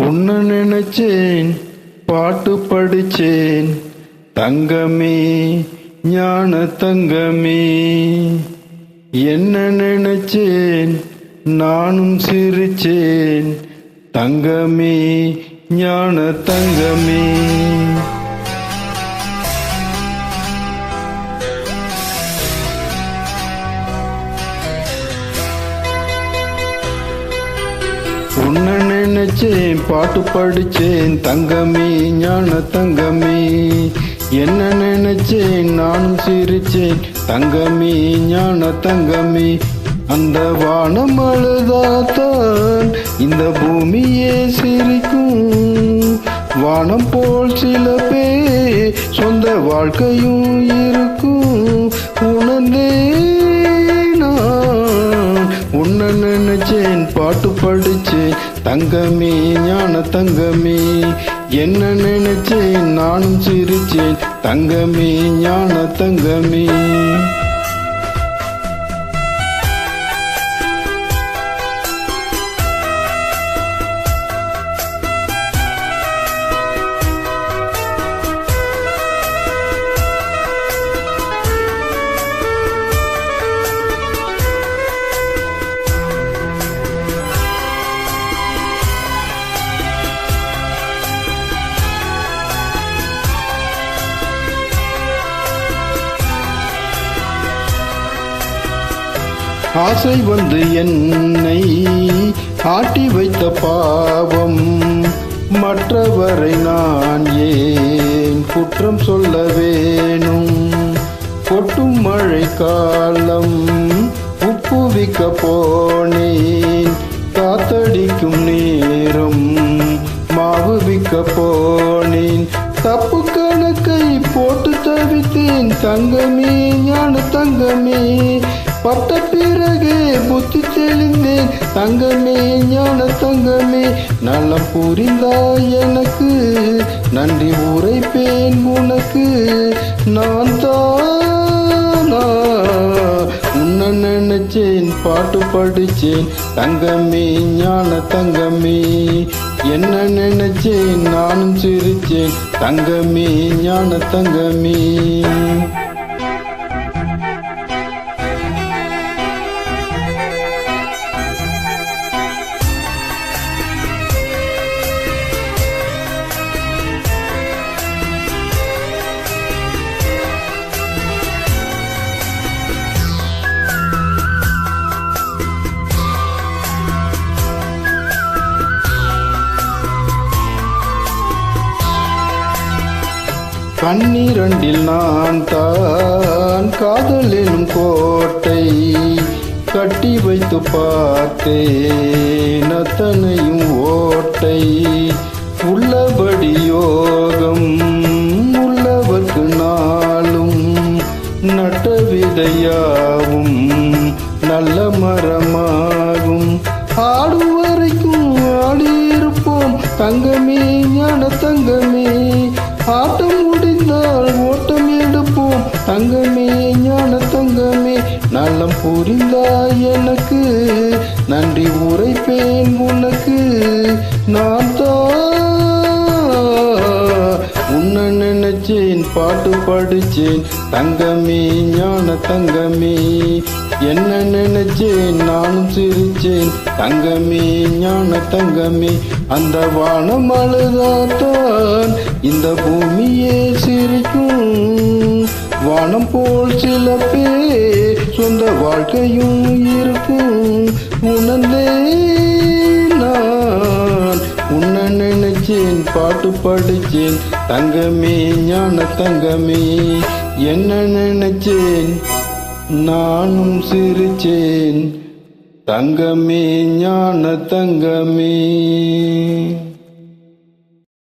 உன்ன நினைச்சேன், பாட்டு படிச்சேன், தங்கமே ஞான தங்கமே. என்ன நினைச்சேன், நானும் சிரிச்சேன், தங்கமே ஞான தங்கமே. உன்ன நினைச்சேன், பாட்டு படிச்சேன், தங்கமே ஞான தங்கமே. என்ன நினைச்சேன், நானும் சிரிச்சேன், தங்கமே ஞான தங்கமே. அந்த வானம் அழுதாத்தான் இந்த பூமியே சிரிக்கும். வானம் போல் சில பேர் சொந்த வாழ்க்கையும் இருக்கும். உணர்ந்தே நான் உன்ன நினைச்சேன், பாட்டு படிச்சேன், தங்கமே ஞான தங்கமே. என்ன நினைச்சேன், நானும் சிரிச்சேன், தங்கமே ஞான தங்கமே. ஆசை வந்து என்னை ஆட்டி வைத்த பாவம், மற்றவரை நான் ஏன் குற்றம் சொல்ல வேணும்? கொட்டும் மழை காலம் உப்புவிக்க போனேன், காத்தடிக்கும் நேரம் மாவு விற்க போனேன். தப்பு கணக்கை போட்டு தவித்தேன், தங்கமே ஞான தங்கமே. பட்ட பிறகு புத்தி தெளிந்தேன், தங்கமே ஞான தங்கமே. நலம் புரிந்தாய் எனக்கு, நன்றி உரைப்பேன் உனக்கு. நான் தானா உன்ன நினைச்சேன், பாட்டு படிச்சேன், தங்கமே ஞான தங்கமே. என்ன நினைச்சேன், நானும் சிரிச்சேன், தங்கமே ஞான தங்கமே. கண்ணீரண்டில் நான் தான் காதல் எனும் கோட்டை கட்டி வைத்து பார்த்தேன், அத்தனையும் ஓட்டை. உள்ளபடி யோகம் உள்ளவர்க்கு நாளும், நட்ட விதையாவும் நல்ல மரமாகும். ஆடும் வரைக்கும் ஆடியிருப்போம், தங்கமே ஞான தங்கமே. ஆட்டம் முடிந்தால் ஓட்டம் எடுப்போம், தங்கமே ஞான தங்கமே. நலம் புரிந்தாய் எனக்கு, நன்றி உரைப்பேன் உனக்கு. நான் உன்ன நினைச்சேன், பாட்டு படிச்சேன், தங்கமே ஞான தங்கமே. என்ன நினைச்சேன், நானும் சிரிச்சேன், தங்கமே ஞான தங்கமே. அந்த வானம் அழுதாத்தான் இந்த பூமியே சிரிக்கும். வானம் போல் சில பேர் சொந்த வாழ்க்கையும் இருக்கும். உணர்ந்தே நான் உன்ன நினைச்சேன், பாட்டு படிச்சேன், தங்கமே ஞான தங்கமே. என்ன நினைச்சேன், நானும் சிரிச்சேன், தங்கமே ஞான தங்கமே.